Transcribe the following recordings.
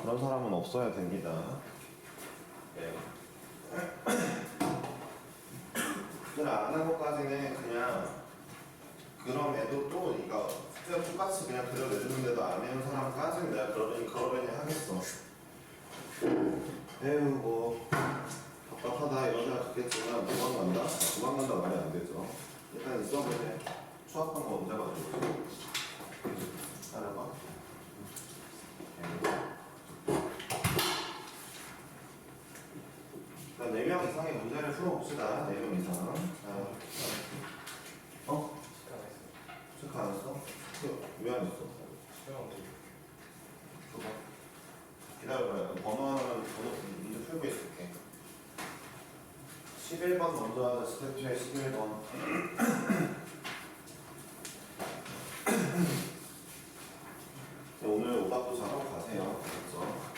그런 사람은 없어야 됩니다. 네. 안 한 것까지는 그냥 그런 애도 또 이거 숙제 똑같이 그냥 그려내주는데도 안 해온 사람까지는 내가 그러려니 하겠어. 에휴 뭐 답답하다 이런 생각 듣겠지만 도망간다? 도망간다 말이 안 되죠. 일단 이 수업에 추합한 거 언제 가지고 따라봐. 일단 4명 이상의 문제를 풀어봅시다. 4명 이상. 체크 안 했어? 왜 안 했어? 줘봐. 기다려봐요. 번호 하나만 문제 풀고 있을게. 11번 먼저 하자. 스태프의 11번. 오늘 오답도 잘하고 가세요. 그렇죠?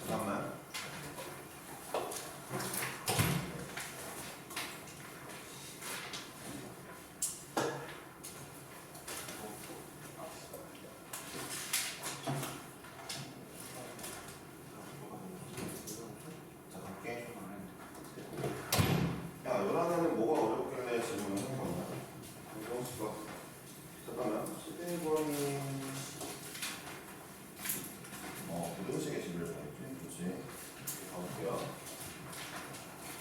잠깐만. 자, 갈게. 야, 요란에는 뭐가 어렵길래 질문을 한 거냐? 공공식과 잠깐만. 11번이 부등식의 집을 봐야지. 그렇지. 가볼게요.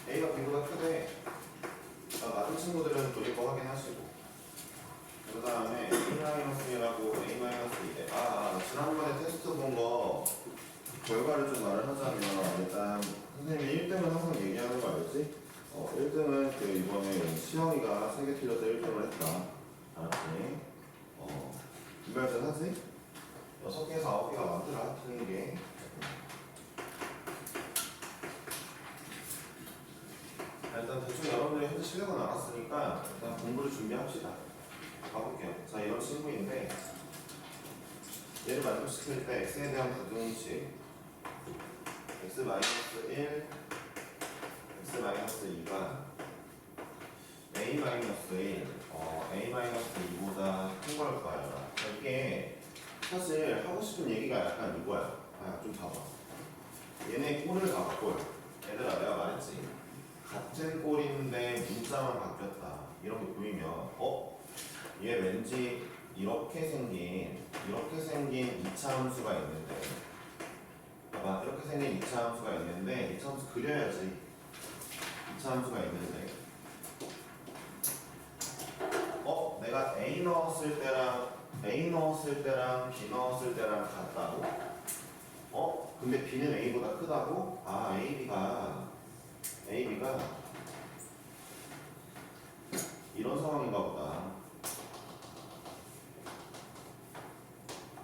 A가 B보다 크대. 낮은 친구들은 돌릴 거 확인하시고. 그 다음에 A-1이라고 A-2대. 지난번에 테스트 본 거 결과를 좀 말을 하자면 일단 선생님이 1등은 항상 얘기하는 거 알지? 1등은 그 이번에 시영이가 3개 틀려서 1등을 했다. 알았지? 분별전 하지? 6개에서 9개가 많더라, 틀린 게. 일단 대충 여러분들이 현재 실력은 알았으니까 일단 공부를 준비합시다. 가볼게요. 자, 이런 친구인데 얘를 만족시킬 때 x에 대한 부등식 x-1, x-2가 a-1, a-2보다 큰 걸 구하여라. 이게 사실 하고 싶은 얘기가 약간 이거야. 좀 봐봐. 얘네 꼴을 봐봐, 꼴. 얘들아, 내가 말했지. 같은 꼴인데 문자만 바뀌었다. 이런 게 보이면, 얘 왠지 이렇게 생긴 2차 함수가 있는데, 봐봐, 이렇게 생긴 2차 함수가 있는데, 2차 함수 그려야지. 2차 함수가 있는데, 내가 A 넣었을 때랑 B 넣었을 때랑 같다고? 근데 B는 A보다 크다고? AB가 이런 상황인가 보다.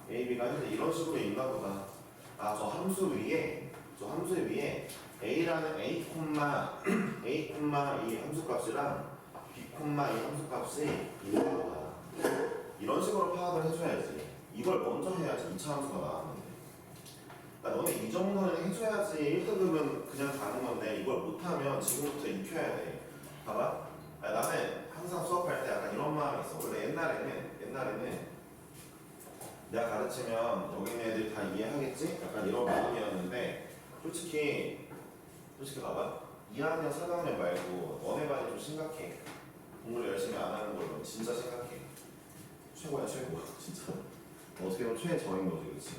AB가 현재 이런 식으로 있나 보다. 저 함수 위에 A라는 A, 이 함수값이랑 B, 이 함수값이 있나 보다. 이런 식으로 파악을 해줘야지. 이걸 먼저 해야지 2차 함수가 나왔는데. 그러니까 너네 이 정도는 해줘야지 1등급은 그냥 가는 건데 이걸 못하면 지금부터 익혀야 돼. 봐봐. 나는 항상 수업할 때 약간 이런 마음이 있어. 원래 옛날에는 내가 가르치면 여기 있는 애들 다 이해하겠지? 약간 이런 마음이었는데 솔직히 봐봐. 2학년, 4학년 말고 너네 반이 좀 심각해. 공부를 열심히 안 하는 걸로 진짜 심각해. 최고야, 최고. 진짜. 어떻게 보면 최저인 거지, 그렇지?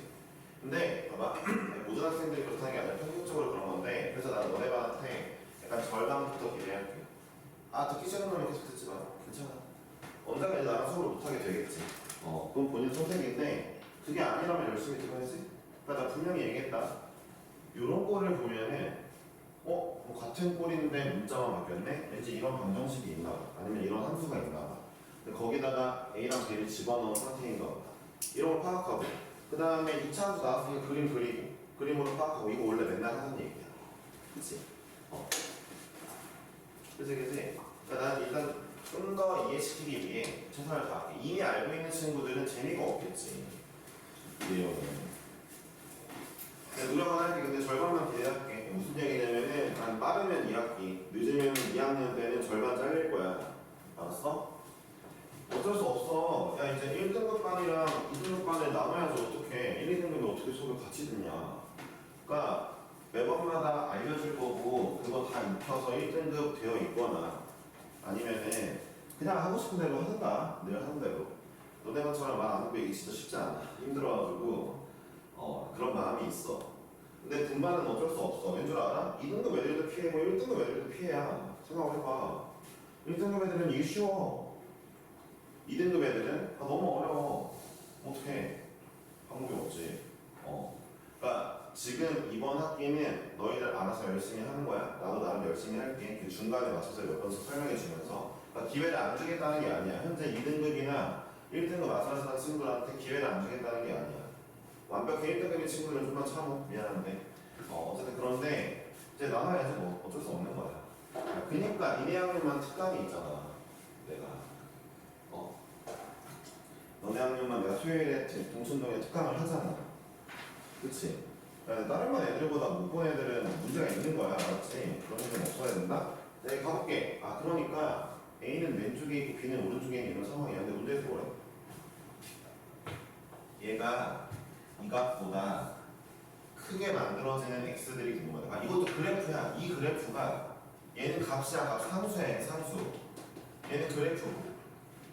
근데 봐봐. 모든 학생들이 그렇다는 게 아니라 평균적으로 그런 건데 그래서 나는 너네 반한테 약간 절반부터 기대할게. 듣기 싫은 놈이 계속 듣지 마. 괜찮아. 언젠가 이제 나랑 수업을 못하게 되겠지. 그건 본인 선택인데 그게 아니라면 열심히 들어야지. 그러니까 나 분명히 얘기했다. 요런 꼴을 보면은 뭐 같은 꼴인데 문자만 바뀌었네? 왠지 이런 방정식이 있나 봐. 아니면 이런 함수가 있나 봐. 근데 거기다가 A랑 B를 집어넣은 상태인가 보다. 이런 걸 파악하고 그 다음에 2차 함수 나왔으니까 그림 그리고 그림으로 파악하고 이거 원래 맨날 하는 얘기야. 그치? 그치? 그러니까 난 일단 좀 더 이해시키기 위해 최선을 다할게. 이미 알고 있는 친구들은 재미가 없겠지. 이 내용은. 노력은 할게. 근데 절반만 기대할게. 무슨 얘기냐면은 한 빠르면 2학기, 늦으면 2학년 때는 절반 잘릴 거야. 알았어? 어쩔 수 없어. 야 이제 1등급 반이랑 2등급 반을 나눠야지 어떡해. 1, 2등급이 어떻게 수업을 같이 듣냐. 그러니까 매번마다 알려줄 거고 그거 다 익혀서 1등급 되어 있거나 아니면은 그냥 하고 싶은 대로 하든가. 늘 하는 대로. 너네만처럼 말 안 하고 이게 진짜 쉽지 않아. 힘들어가지고 그런 마음이 있어. 근데 분반은 어쩔 수 없어. 왠 줄 알아? 2등급 애들도 피해고 1등급 애들도 피해야. 생각을 해봐. 1등급 애들은 이게 쉬워. 2등급 애들은 너무 어려워. 어떡해. 방법이 없지. 그러니까 지금 이번 학기는 너희들 알아서 열심히 하는 거야. 나도 나름 열심히 할게. 그 중간에 맞춰서 몇 번씩 설명해 주면서. 그러니까 기회를 안 주겠다는 게 아니야. 현재 2등급이나 1등급 아슬아슬한 친구들한테 기회를 안 주겠다는 게 아니야. 완벽히 1등급인 친구들은 좀만 참어. 미안한데. 어쨌든 그런데 이제 나눠야지 뭐 어쩔 수 없는 거야. 그니까 니네 학년만 특강이 있잖아. 내가. 너네 학년만 내가 토요일에 동춘동에 특강을 하잖아. 그치? 다른 반 애들보다 못 본 애들은 문제가 있는 거야. 알았지? 그런 게 좀 없어야 된다? 내가 가볼게. 그러니까 A는 왼쪽에 있고 B는 오른쪽에 있는 이런 상황이야. 근데 문제에서 뭐래? 얘가 이 값보다 크게 만들어지는 x들이 궁금하다. 이것도 그래프야. 이 그래프가 얘는 값이야. 값 상수야. 상수. 얘는 그래프.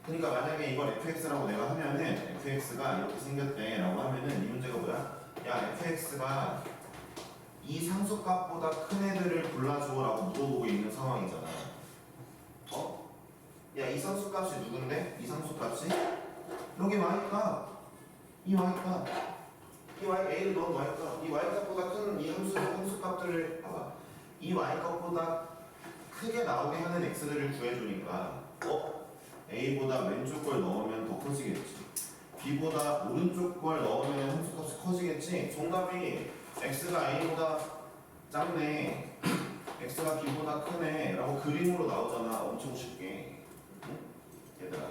그러니까 만약에 이걸 fx라고 내가 하면은 fx가 이렇게 생겼대 라고 하면은 이 문제가 뭐야? 야 fx가 이 상수값보다 큰 애들을 골라줘 라고 물어보고 있는 상황이잖아. 야 이 상수값이 누군데? 이 상수값이? 여기 y값. 이 y값. 이 y a를 넣은 y값. 이 y값보다 큰 이 함수값들을 봐봐. 이 y값보다 크게 나오게 하는 x들을 구해주니까 A보다 왼쪽 걸 넣으면 더 커지겠지. B보다 오른쪽 걸 넣으면 함수값이 커지겠지. 정답이 X가 A보다 작네. X가 B보다 크네. 라고 그림으로 나오잖아. 엄청 쉽게. 응? 얘들아.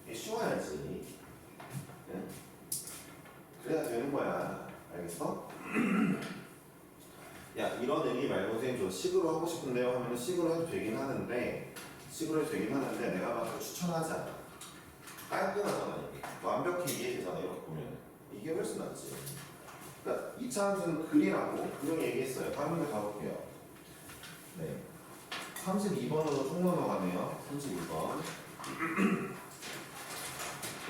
이게 쉬워야지. 응? 그래야 되는 거야. 알겠어? 야, 이런 의미 말고 선생님 저 식으로 하고 싶은데요 하면 식으로 해도 되긴 하는데 내가 봐도 추천하지 않아. 깔끔하잖아 이게. 완벽히 이해되잖아 이렇게 보면. 이게 훨씬 낫지. 그러니까 2차 함수는 글이라고 분명히 얘기했어요. 다른 문제 가볼게요. 네. 32번으로 쭉 넘어가네요. 32번.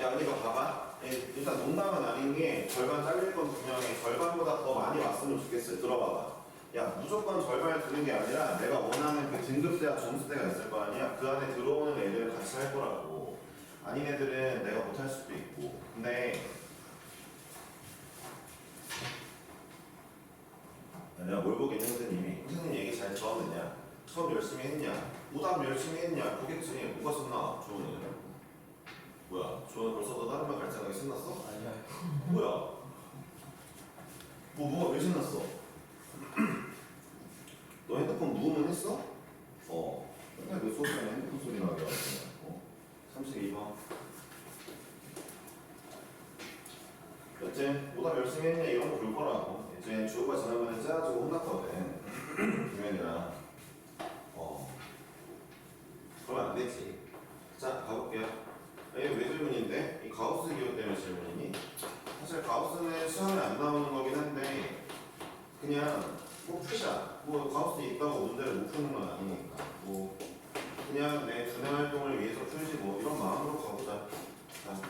야, 언니 이거 봐봐. 일단 농담은 아닌 게 절반 잘릴 건 분명히 절반보다 더 많이 왔으면 좋겠어요. 들어봐봐. 야, 무조건 절반을 두는 게 아니라 내가 원하는 그 등급대와 점수대가 있을 거 아니야? 그 안에 들어오는 애들을 같이 할 거라고. 아닌 애들은 내가 못할 수도 있고. 근데 내가 뭘 보겠냐 선생님 얘기 잘 들었느냐? 수업 열심히 했냐? 오답 열심히 했냐? 보겠지. 뭐가 썼나? 조은이. 뭐야? 조은이 벌써 너 다른 말 갈 생각이 신났어? 아니야. 뭐야? 뭐가 왜 신났어? 너 핸드폰 무음은 했어? 맨날 그 수업 시간에 핸드폰 소리 나게 하고 32번 여튼 오답 열심히 했냐 이런 거 볼 거라고. 이제 주호가 지난번에 짜가지고 혼났거든. 김현이랑 그러면 안 되지. 자 가볼게요. 이거 왜 질문인데? 이 가우스 기호 때문에 질문이니? 사실 가우스는 시험에 안 나오는 거긴 한데 그냥 뭐 푸자. 뭐 가우스 있다고 문제를 못 푸는 건 아니니까 뭐 그냥 내 두뇌 활동을 위해서 풀지 뭐 이런 마음으로 가보자. 자.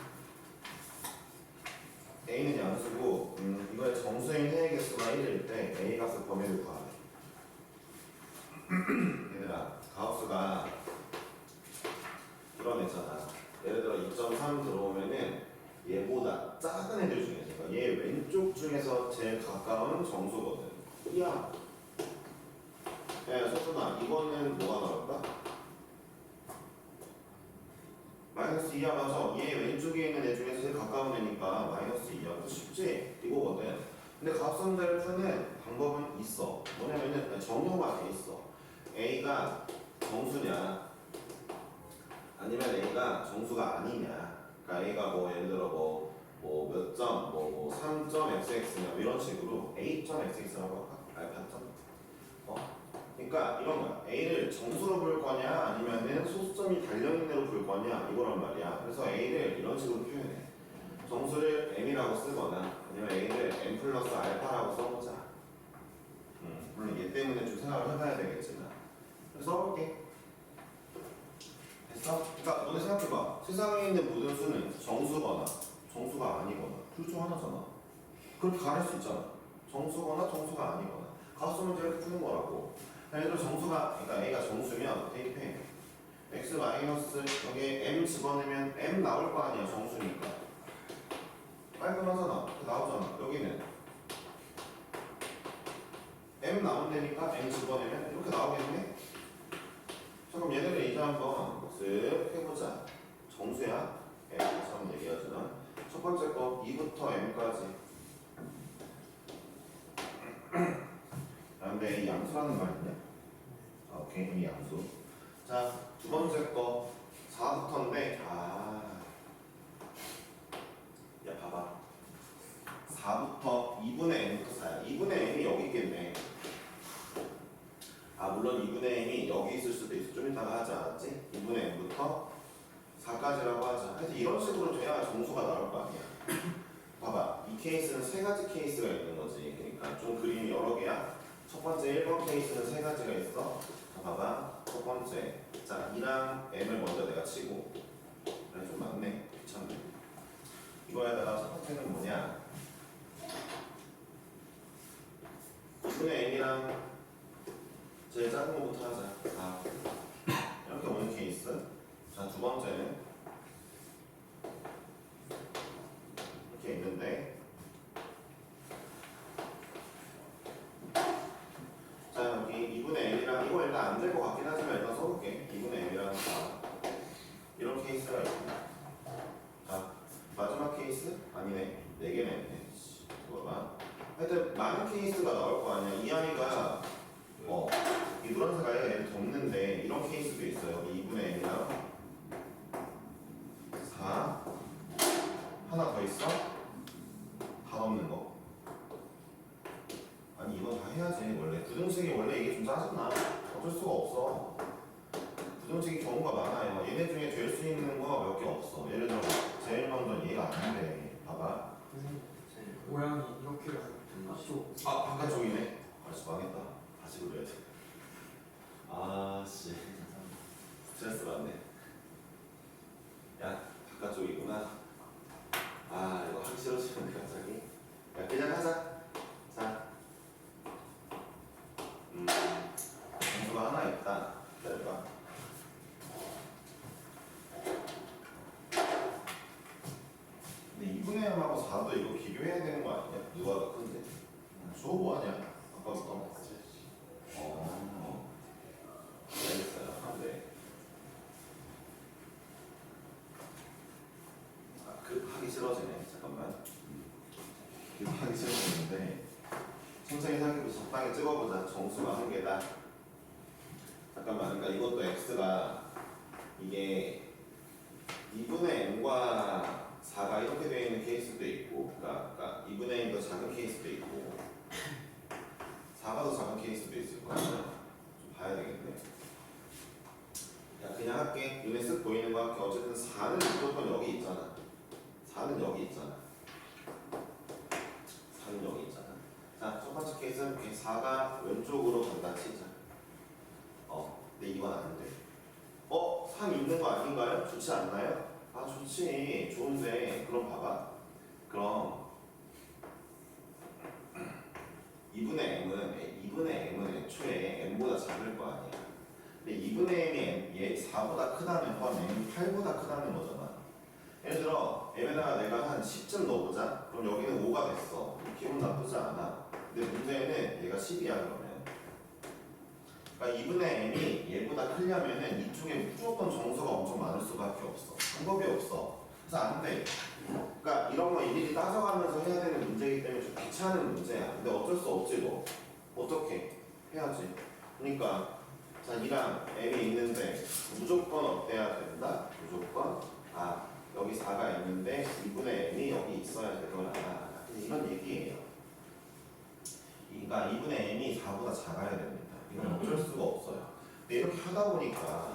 A는 양수고 이거의 정수행 해의 개수가 1일 때 A 값을 범위를 구하래. 얘들아 가우스가 이런 애잖아. 예를 들어 2.3 들어오면은 얘보다 작은 애들 중에서 그러니까 얘 왼쪽 중에서 제일 가까운 정수거든. 야, 석준아 이거는 뭐가 나올까? 마이너스 2야 맞아. 얘 왼쪽에 있는 애 중에서 제일 가까운 애니까 마이너스 2야. 쉽지? 이거거든. 근데 값수 문제를 푸는 방법은 있어. 뭐냐면은 정의가 돼 있어. A가 정수냐 아니면 A가 정수가 아니냐. 그러니까 A가 뭐 예를 들어 뭐 몇 점, 뭐 3.xx냐 이런 식으로 A.xx라고 할까? 알파점. 그러니까 이런 거야. A를 정수로 볼 거냐 아니면은 소수점이 달려있는 대로 볼 거냐 이거란 말이야. 그래서 A를 이런 식으로 표현해. 정수를 m이라고 쓰거나 아니면 A를 m 플러스 알파라고 써보자. 물론 얘 때문에 좀 생각을 해봐야 되겠지만 그래서 써볼게. 됐어? 그러니까 너네 생각해봐. 세상에 있는 모든 수는 정수거나 정수가 아니거나 둘 중 하나잖아. 그렇게 가릴 수 있잖아. 정수거나 정수가 아니거나. 가수 문제 이렇게 푸는 거라고. 예를 들어 정수가, 그러니까 A가 정수면 대입해. x 마이너스 여기에 m 집어넣으면 m 나올 거 아니야. 정수니까. 깔끔하잖아. 나오잖아. 여기는 m 나온다니까 m 집어넣으면 이렇게 나오겠네. 자, 그럼 얘네를 이제 한번 쓱 해보자. 정수야. 다시 한번 얘기하지만 첫 번째 거 2부터 m까지. 근데 이 양수라는 말 있냐? 오케이, 이 양수. 자, 두 번째 거 4부터인데 야 봐봐. 4부터 2분의 m부터 4야. 2분의 m이 여기 있겠네. 물론 2분의 m이 여기 있을 수도 있어. 좀 이따가 하지 않았지? 2분의 m부터 4까지라고 하자. 하여튼 이런 식으로 돼야 정수가 나올 거 아니야. 봐봐. 이 케이스는 세 가지 케이스가 있는 거지. 그러니까 좀 그림이 여러 개야. 첫 번째 1번 케이스는 세 가지가 있어. 자, 봐봐. 첫 번째. 자, 2랑 m을 먼저 내가 치고. 그래, 좀 많네. 귀찮네. 이거에다가 첫 번째는 뭐냐? 2분의 m이랑 제일 작은 거부터 하자. 이렇게 오는 케이스. 자, 두 번째는 이렇게 있는데, 자, 여기 2분의 m이랑 이거 일단 안 될 것 같긴 하지만 일단 써볼게. 2분의 m이랑 4 이런 케이스가 있고. 자, 마지막 케이스? 아니네. 4개나 있네. 이거 봐. 하여튼 많은 케이스가 나올 거 아니야. 이 아이가 이 노란색 아이가 얘를 덮는데 이런 케이스도 있어요. 2분의 m이랑 4 하나 더 있어? 다 덮는 거. 아니 이거 다 해야지. 원래 부등식이 원래 이게 좀 짜증나. 어쩔 수가 없어. 부등식이 경우가 많아요. 얘네 중에 될 수 있는 거 몇 개 없어. 예를 들어 제일 먼저 얘가 안 돼. 봐봐. 모양이 이렇게 바깥쪽. 바깥쪽이네. 벌써 망했다. 다시 그려야 돼. 씨. 스트레스 받네. 야, 바깥쪽이구나. 이거 하기 싫어지는데 갑자기. 야, 그냥 하자. 자. 점수가 하나 있다. 기다려봐. 근데 2분의 1하고 4도 이거 비교해야 되는 거 아니야? 누가 더 큰데? 수호 뭐하냐? 아까부터. 알겠어요. 네. 하기 싫어지네. 잠깐만. 하기 싫어지는데 천천히 생각해보자. 적당히 찍어보자. 정수가 한 개다. 잠깐만. 그러니까 이것도 x가 이게 2분의 m과 4가 이렇게 되어 있는 케이스도 있고, 그러니까 2분의 m이 더 작은 케이스도 있고 4가 더 작은 케이스도 있을 거야. 좀 봐야 되겠네. 야, 그냥 할게. 눈에 쓱 보이는 거 할게. 어쨌든 4는 무조건 여기 있잖아. 4는 여기 있잖아. 4는 여기 있잖아. 자, 첫 번째 케이스는 4가 왼쪽으로 간다 치자. 근데 이건 안 돼. 3 있는 거 아닌가요? 좋지 않나요? 좋지. 좋은데. 그럼 봐봐. 그럼 2분의 m은 애초에 m보다 작을 거 아니야. 근데 2분의 m이 얘 4보다 크다는 건 m이 8보다 크다는 거잖아. 예를 들어 m에다가 내가 한 10점 넣어보자. 그럼 여기는 5가 됐어. 기분 나쁘지 않아. 근데 문제는 얘가 10이야 그러면. 그러니까 2분의 m이 얘보다 크려면은 이쪽에 무조건 정수가 엄청 많을 수밖에 없어. 방법이 없어. 그래서 안 돼. 그러니까 이런 거 일일이 따져가면서 해야 되는 문제이기 때문에 좀 귀찮은 문제야. 근데 어쩔 수 없지 뭐. 어떻게 해야지. 그러니까 자, E랑 M이 있는데 무조건 어때야 된다? 무조건 여기 4가 있는데 2분의 M이 여기 있어야 되거나 이런 얘기예요. 그러니까 2분의 M이 4보다 작아야 됩니다. 이건 어쩔 수가 없어요. 근데 이렇게 하다 보니까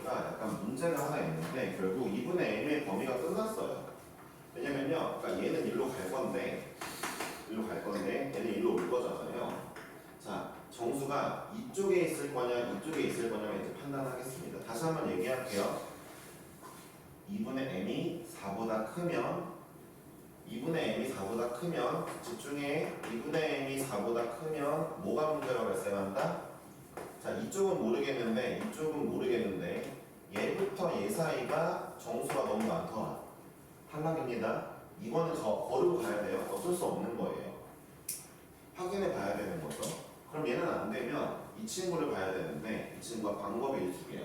약간 문제가 하나 있는데 결국 2분의 M의 범위가 끝났어요. 왜냐면요, 그러니까 얘는 일로 갈 건데 얘는 일로 올 거잖아요. 자, 정수가 이쪽에 있을 거냐 이쪽에 있을 거냐를 이제 판단하겠습니다. 다시 한번 얘기할게요. 2분의 M이 4보다 크면 집중해. 2분의 M이 4보다 크면 뭐가 문제가 발생한다? 자, 이쪽은 모르겠는데 얘부터 얘 사이가 정수가 너무 많더라. 탈락입니다. 이거는 거르고 가야 돼요. 어쩔 수 없는 거예요. 확인해 봐야 되는 거죠. 그럼 얘는 안 되면 이 친구를 봐야 되는데 이 친구가 방법이 두 개야.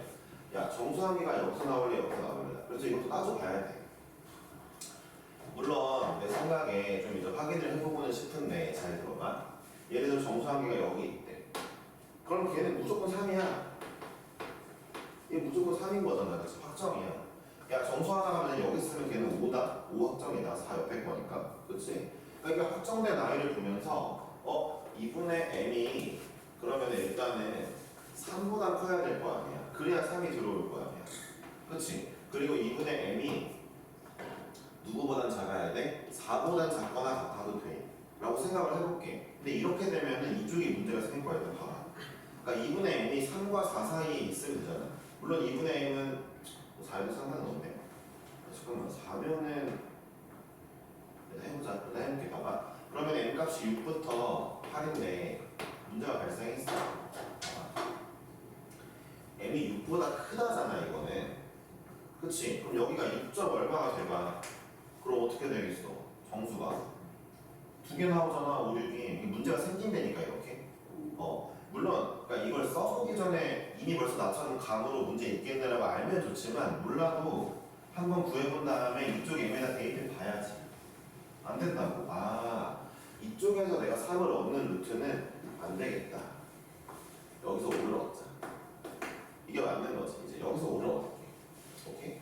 야, 정수 한 개가 여기서 나올래 여기서 나올래. 그래서 이것도 따져봐야 돼. 물론 내 생각에 좀 이제 확인을 해보고는 싶은데 잘 들어봐. 예를 들어 정수 한 개가 여기 있대. 그럼 걔는 무조건 3이야. 얘 무조건 3인 거잖아. 그래서 확정이야. 야, 정수 하나가 여기 있으면 걔는 5다. 5 확정이다. 4 옆에 거니까. 그치? 그러니까 확정된 아이를 보면서 2분의 M이 그러면 일단은 3보다 커야 될 거 아니야. 그래야 3이 들어올 거 아니야. 그치? 그리고 2분의 M이 누구보단 작아야 돼? 4보단 작거나 같아도 돼. 라고 생각을 해볼게. 근데 이렇게 되면은 이쪽에 문제가 생길 거야. 봐봐. 그러니까 2분의 M이 3과 4 사이에 있으면 되잖아. 물론 2분의 M은 4에도 상관은 없네. 잠깐만, 4면은 해보자. 일단 해볼게. 봐봐. 그러면 M 값이 6부터 8인데 문제가 발생했어. M이 6보다 크다잖아, 이거는. 그치? 그럼 여기가 6점 얼마가 돼봐. 그럼 어떻게 되겠어? 정수가 두 개 나오잖아. 5, 6이 문제가 생긴다니까 이렇게. 물론 그러니까 이걸 써보기 전에 이미 벌써 나처럼 감으로 문제 있겠느라고 알면 좋지만 몰라도 한번 구해본 다음에 이쪽 M에다 대입해 봐야지. 안 된다고? 이쪽에서 내가 3을 얻는 루트는 안 되겠다. 여기서 5를 얻자. 이게 맞는 거지. 이제 여기서 5를 얻을게. 오케이?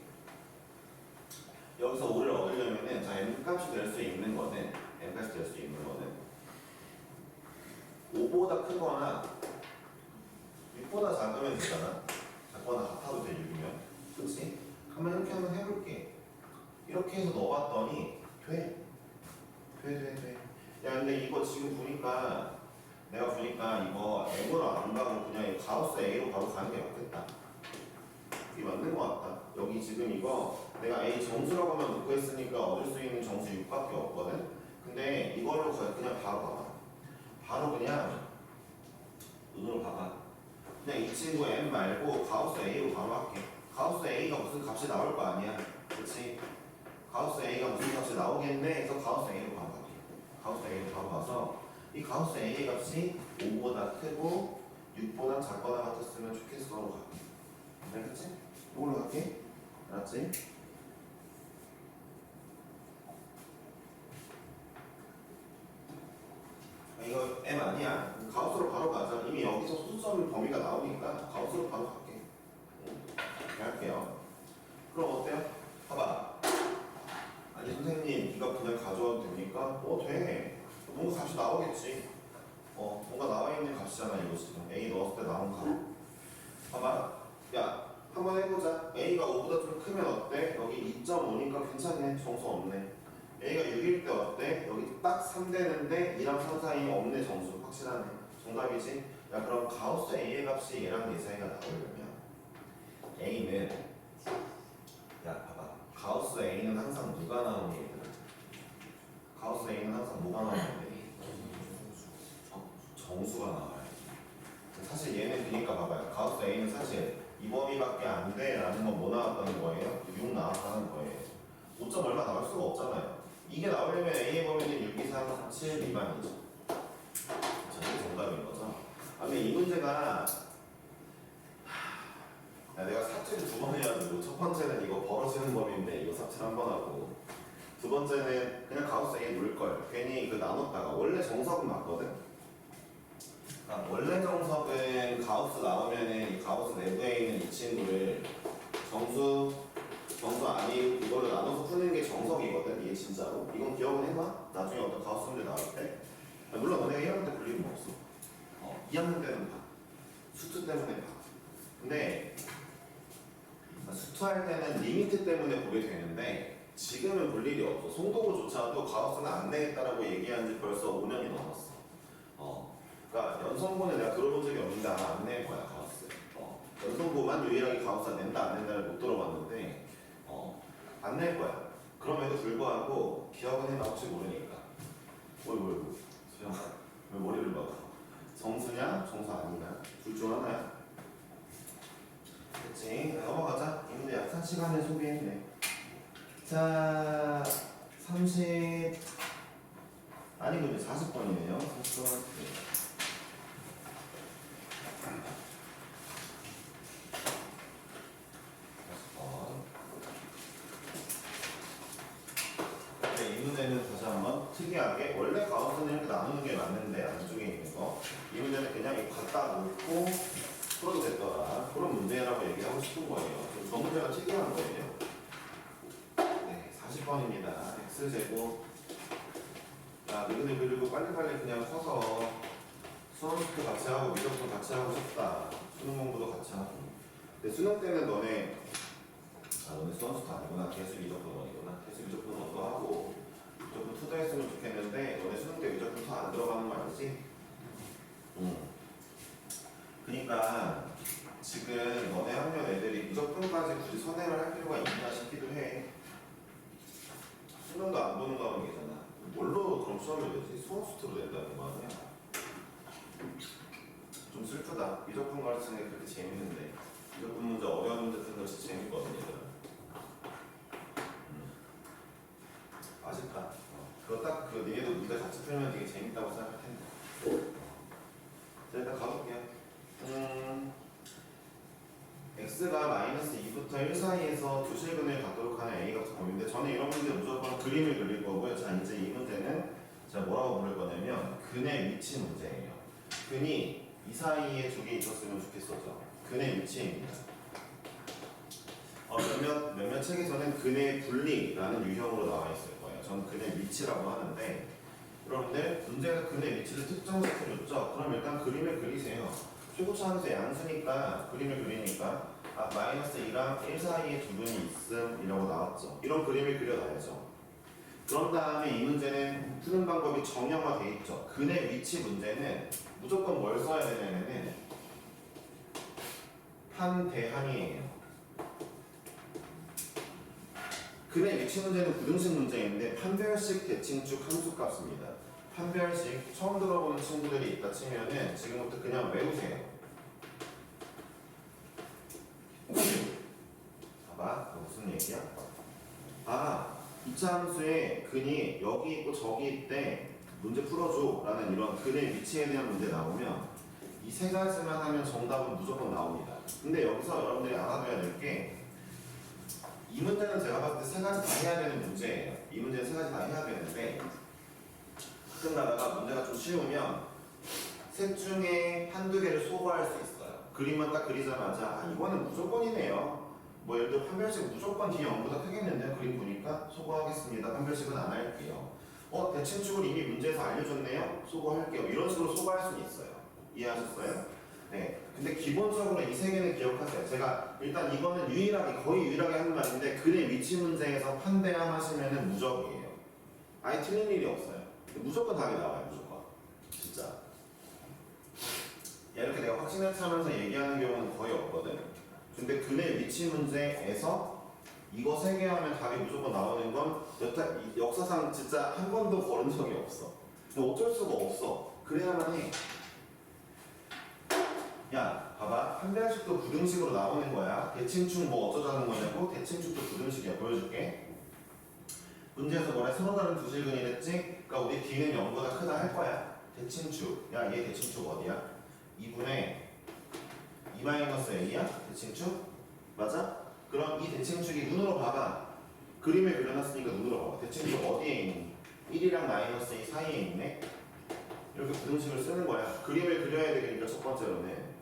여기서 5를 얻으려면은 자, M값이 될 수 있는 거는 5보다 크거나 6보다 작으면 되잖아. 작거나 같아도 돼, 6이면. 그치? 한번 이렇게 한번 해볼게. 이렇게 해서 넣어봤더니 돼. 야, 근데 이거 지금 내가 보니까 이거 M으로 안 가고 그냥 가우스 A로 바로 가는 게 맞겠다. 이게 맞는 것 같다. 여기 지금 이거 내가 A 정수라고만 놓고 했으니까 얻을 수 있는 정수 6밖에 없거든. 근데 이걸로 그냥 바로 봐봐. 바로 그냥 눈으로 봐봐. 그냥 이 친구 M 말고 가우스 A로 바로 할게. 가우스 A가 무슨 값이 나올 거 아니야. 그치? 가우스 A가 무슨 값이 나오겠네 해서 가우스 A로 바로 갈게. 가우스 A로 바로 가서 이 가우스 A의 값이 5보다 크고 6보다 작거나 같았으면 좋겠어로 갈게. 알겠지? 이걸로 갈게. 알았지? 이거 M 아니야. 가우스로 바로 가자. 이미 여기서 소수점 범위가 나오니까 가우스로 바로 갈게. 이렇게 할게요. 그럼 어때요? 봐봐. 아니 선생님 이거 그냥 가져와도 됩니까? 돼. 뭔가 값이 나오겠지. 뭔가 나와 있는 값이잖아 이거 지금. A 넣었을 때 나온 값. 봐봐. 야, 한번 해보자. A가 5보다 좀 크면 어때? 여기 2.5니까 괜찮네. 정수 없네. A가 6일 때 어때? 여기 딱 3 되는데 2랑 3 사이에 없네. 정수 확실하네. 정답이지? 야, 그럼 가우스 A의 값이 얘랑 얘 사이가 나오려면 A는 봐봐. 가우스 A는 항상 누가 나오니 얘들아? 가우스 A는 항상 뭐가 나오는데? 정수가 나와요. 사실 얘는 그러니까 봐봐요. 가우스 A는 사실 이 범위밖에 안 돼 라는 건 뭐 나왔다는 거예요? 6 나왔다는 거예요. 5점 얼마 나올 수가 없잖아요. 이게 나오려면 A의 범위는 6 이상 7 미만이죠. 이게 정답인 거죠. 근데 이 문제가 내가 삭제를 2번 해야 되고 첫 번째는 이거 벌어지는 범위인데 이거 삭제를 한 번 하고 두 번째는 그냥 가우스 A 놓을걸. 괜히 나눴다가 원래 정석은 맞거든. 그러니까 원래 정석은 가우스 나오면은 이 가우스 내부에 있는 이 친구를 정수 아닌 이걸로 나눠서 푸는 게 정석이거든. 이게 진짜로. 이건 기억은 해봐. 나중에 어떤 가우스 문제 나올 때. 물론 너네가 1학년 때 볼 일은 없어. 2학년 때는 봐. 수투 때문에 봐. 근데 수투할 때는 리미트 때문에 보게 되는데 지금은 볼 일이 없어. 송도구조차도 가우스는 안 되겠다라고 얘기한 지 벌써 5년이 넘었어. 그러니까 연성고는 내가 들어본 적이 없는데 아마 안 낼 거야 가우스. 연성고만 유일하게 가우스 안 낸다 안 낸다를 못 들어봤는데 안 낼 거야. 그럼에도 불구하고 기억은 해나 혹시 모르니까. 어이구 수영아 왜 머리를 봐? 정수냐 정수 아니냐 둘 중 하나야. 그치? 넘어가자. 이 문제 약한 시간에 소개했네. 자 30 아니고 이제 40번이네요. 40번. 이 문제는 다시 한번 특이하게 원래 가우스는 이렇게 나누는 게 맞는데 안쪽에 있는 거 이 문제는 그냥 이거 갖다 놓고 풀어도 됐더라 그런 문제라고 얘기하고 싶은 거예요. 저 문제가 특이한 거예요. 네 40번입니다. x제곱 야 너희들 그리고 빨리빨리 그냥 커서 수능도 같이 하고 미적도 같이 하고 싶다. 수능 공부도 같이 하고 근데 수능 때는 너네 수원수도 아니구나. 계수 미적분 원이구나. 계수 미적분 원도 하고 미적분 투도 했으면 좋겠는데 너네 수능 때 미적분 투 안 들어가는 거 알지? 그러니까 지금 너네 학년 애들이 미적분까지 굳이 선행을 할 필요가 있나 싶기도 해. 수능도 안 보는 거 하면 되잖아. 뭘로 그럼 시험을 내지? 수원수투로 낸다는 거 아니야? 좀 슬프다. 미적분 가르치는 게 그렇게 재밌는데 미적분 문제 어려운 문제 푸는 것이 재밌거든요. 아쉽다. 그거 딱 그 니네도 문제 같이 풀면 되게 재밌다고 생각할 텐데. 자 일단 가볼게요. x가 마이너스 2부터 1 사이에서 두 실근을 갖도록 하는 a 같은 범위인데 저는 이런 문제 무조건 그림을 그릴 거고요. 자 이제 이 문제는 제가 뭐라고 부를 거냐면 근의 위치 문제예요. 근이 이 사이에 두 개 있었으면 좋겠었죠. 근의 위치입니다. 몇몇 책에서는 근의 분리라는 유형으로 나와 있을 거예요. 저는 근의 위치라고 하는데 여러분들 문제가 근의 위치를 특정시켜줬죠. 그럼 일단 그림을 그리세요. 최고차항에서 양수니까 그림을 그리니까 마이너스 2랑 1 사이에 두 분이 있음이라고 나왔죠. 이런 그림을 그려놔야죠. 그런 다음에 이 문제는 푸는 방법이 정형화돼 있죠. 근의 위치 문제는 무조건 뭘 써야 되냐면은 판대항이에요. 근의 위치 문제는 부등식 문제인데 판별식 대칭축 함수값입니다. 판별식 처음 들어보는 친구들이 있다 치면은 지금부터 그냥 외우세요. 봐봐 무슨 얘기야? 이차 함수에 근이 여기 있고 저기 있대 문제 풀어줘 라는 이런 근의 위치에 대한 문제 나오면 이 세 가지만 하면 정답은 무조건 나옵니다. 근데 여기서 여러분들이 알아둬야 될 게 이 문제는 제가 봤을 때 세 가지 다 해야 되는 문제예요. 이 문제는 세 가지 다 해야 되는데 가끔 가다가 문제가 좀 쉬우면 셋 중에 한두 개를 소거할 수 있어요. 그림만 딱 그리자마자 이거는 무조건이네요. 뭐 예를 들어 판별식 무조건 뒤에 0보다 크겠는데 그림 보니까 소거하겠습니다. 판별식은 안 할게요. 대칭축을 이미 문제에서 알려줬네요. 소거할게요. 이런 식으로 소거할 수는 있어요. 이해하셨어요? 네. 근데 기본적으로 이 세 개는 기억하세요. 제가 일단 이거는 거의 유일하게 하는 말인데 근의 위치 문제에서 판대항 하시면은 무적이에요. 아예 틀린 일이 없어요. 무조건 답이 나와요. 무조건. 진짜. 이렇게 내가 확신을 차면서 얘기하는 경우는 거의 없거든. 근데 근의 위치 문제에서 이거 세 개 하면 답이 무조건 나오는 건 역사상 진짜 한 번도 걸은 적이 없어. 근데 어쩔 수가 없어. 그래야만 해. 야, 봐봐. 판별식도 부등식으로 나오는 거야. 대칭축 뭐 어쩌자는 거냐고? 대칭축도 부등식이야. 보여줄게. 문제에서 뭐래? 서로 다른 두 실근이랬지? 그러니까 우리 D는 0보다 크다 할 거야. 대칭축. 야, 얘 대칭축 어디야? 2분의 2-A야? 대칭축? 맞아? 그럼 이 대칭축이 눈으로 봐봐. 그림을 그려놨으니까 눈으로 봐봐. 대칭축 어디에 있니? 1이랑 마이너스 2 사이에 있네? 이렇게 부등식을 쓰는 거야. 그림을 그려야 되니까 첫 번째로는.